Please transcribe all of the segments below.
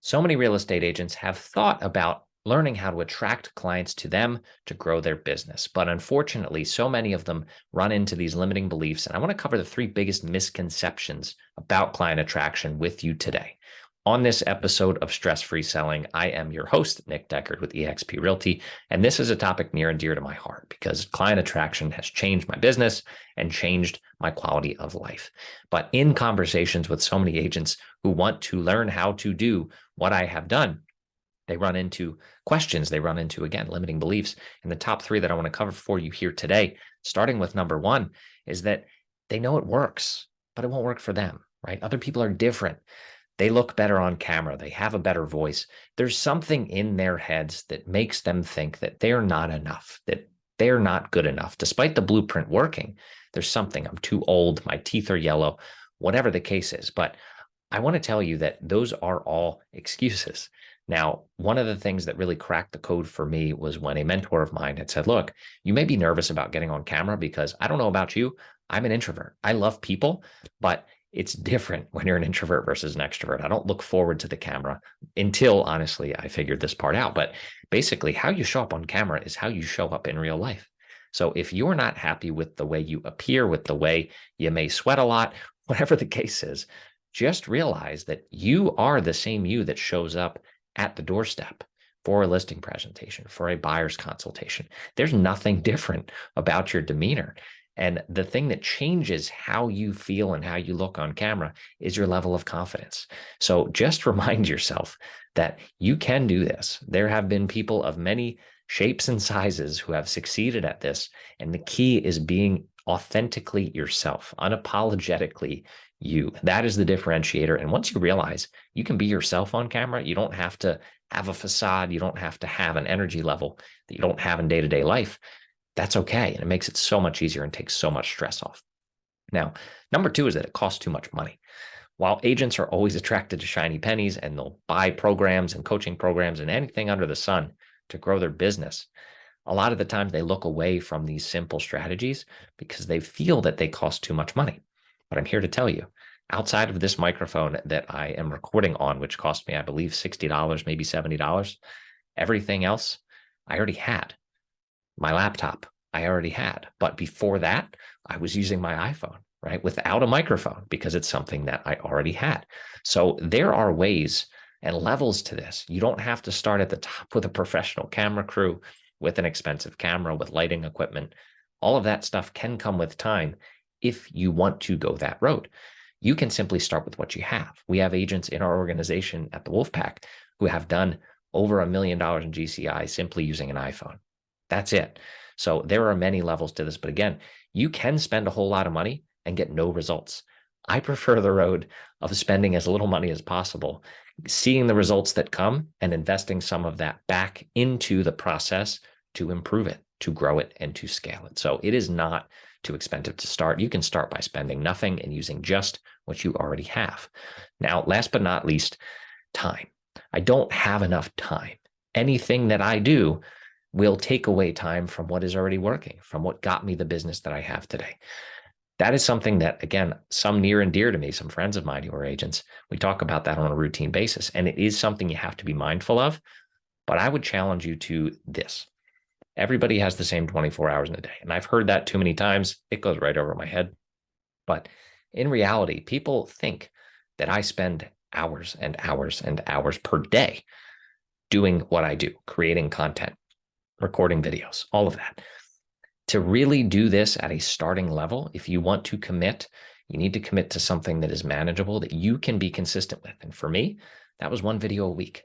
So many real estate agents have thought about learning how to attract clients to them to grow their business. But unfortunately, so many of them run into these limiting beliefs. And I want to cover the three biggest misconceptions about client attraction with you today. On this episode of Stress Free Selling, I am your host, Nick Deckard with eXp Realty. And this is a topic near and dear to my heart because client attraction has changed my business and changed my quality of life. But in conversations with so many agents who want to learn how to do what I have done, they run into questions. They run into, again, limiting beliefs. And the top three that I want to cover for you here today, starting with number one, is that they know it works, but it won't work for them, right? Other people are different. They look better on camera. They have a better voice. There's something in their heads that makes them think that they're not enough, that they're not good enough. Despite the blueprint working, there's something. I'm too old. My teeth are yellow, whatever the case is. But I want to tell you that those are all excuses. Now, one of the things that really cracked the code for me was when a mentor of mine had said, look, you may be nervous about getting on camera because I don't know about you. I'm an introvert. I love people, but it's different when you're an introvert versus an extrovert. I don't look forward to the camera until, honestly, I figured this part out. But basically, how you show up on camera is how you show up in real life. So if you're not happy with the way you appear, with the way you may sweat a lot, whatever the case is, just realize that you are the same you that shows up at the doorstep for a listing presentation, for a buyer's consultation. There's nothing different about your demeanor. And the thing that changes how you feel and how you look on camera is your level of confidence. So just remind yourself that you can do this. There have been people of many shapes and sizes who have succeeded at this. And the key is being authentically yourself, unapologetically you. That is the differentiator. And once you realize you can be yourself on camera, you don't have to have a facade. You don't have to have an energy level that you don't have in day-to-day life. That's okay. And it makes it so much easier and takes so much stress off. Now, number two is that it costs too much money. While agents are always attracted to shiny pennies and they'll buy programs and coaching programs and anything under the sun to grow their business, a lot of the times they look away from these simple strategies because they feel that they cost too much money. But I'm here to tell you, outside of this microphone that I am recording on, which cost me, I believe, $60, maybe $70, everything else I already had. My laptop, I already had. But before that, I was using my iPhone, right, without a microphone because it's something that I already had. So there are ways and levels to this. You don't have to start at the top with a professional camera crew, with an expensive camera, with lighting equipment. All of that stuff can come with time if you want to go that road. You can simply start with what you have. We have agents in our organization at the Wolfpack who have done over $1 million in GCI simply using an iPhone. That's it. So there are many levels to this. But again, you can spend a whole lot of money and get no results. I prefer the road of spending as little money as possible, seeing the results that come and investing some of that back into the process to improve it, to grow it, and to scale it. So it is not too expensive to start. You can start by spending nothing and using just what you already have. Now, last but not least, time. I don't have enough time. Anything that I do will take away time from what is already working, from what got me the business that I have today. That is something that, again, some near and dear to me, some friends of mine who are agents, we talk about that on a routine basis. And it is something you have to be mindful of. But I would challenge you to this. Everybody has the same 24 hours in a day. And I've heard that too many times. It goes right over my head. But in reality, people think that I spend hours and hours and hours per day doing what I do, creating content, recording videos, all of that. To really do this at a starting level, if you want to commit, you need to commit to something that is manageable, that you can be consistent with. And for me, that was one video a week.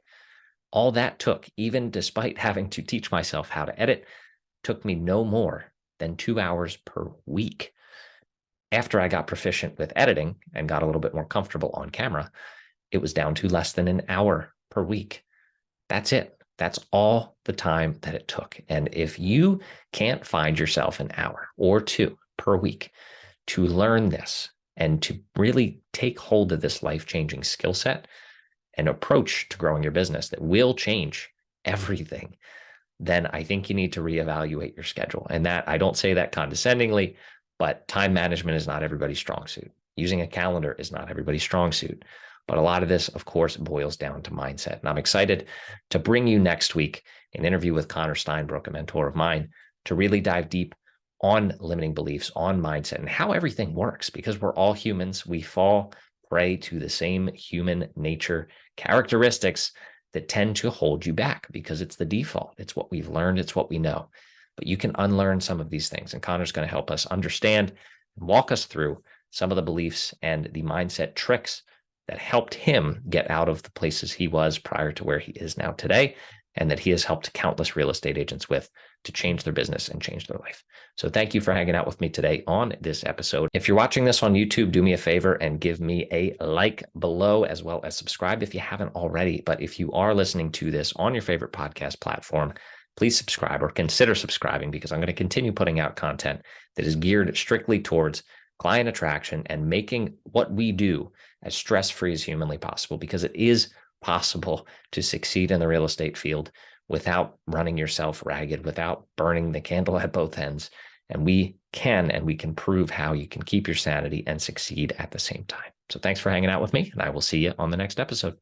All that took, even despite having to teach myself how to edit, took me no more than 2 hours per week. After I got proficient with editing and got a little bit more comfortable on camera, it was down to less than an hour per week. That's it. That's all the time that it took. And if you can't find yourself an hour or two per week to learn this and to really take hold of this life-changing skill set and approach to growing your business that will change everything, then I think you need to reevaluate your schedule. And that, I don't say that condescendingly, but time management is not everybody's strong suit. Using a calendar is not everybody's strong suit. But a lot of this, of course, boils down to mindset. And I'm excited to bring you next week an interview with Connor Steinbrook, a mentor of mine, to really dive deep on limiting beliefs, on mindset, and how everything works, because we're all humans. We fall prey to the same human nature characteristics that tend to hold you back because it's the default. It's what we've learned. It's what we know. But you can unlearn some of these things. And Connor's going to help us understand and walk us through some of the beliefs and the mindset tricks that helped him get out of the places he was prior to where he is now today, and that he has helped countless real estate agents with to change their business and change their life. So thank you for hanging out with me today on this episode. If you're watching this on YouTube, do me a favor and give me a like below, as well as subscribe if you haven't already. But if you are listening to this on your favorite podcast platform, please subscribe or consider subscribing, because I'm going to continue putting out content that is geared strictly towards client attraction and making what we do as stress-free as humanly possible, because it is possible to succeed in the real estate field without running yourself ragged, without burning the candle at both ends. And we can prove how you can keep your sanity and succeed at the same time. So thanks for hanging out with me, and I will see you on the next episode.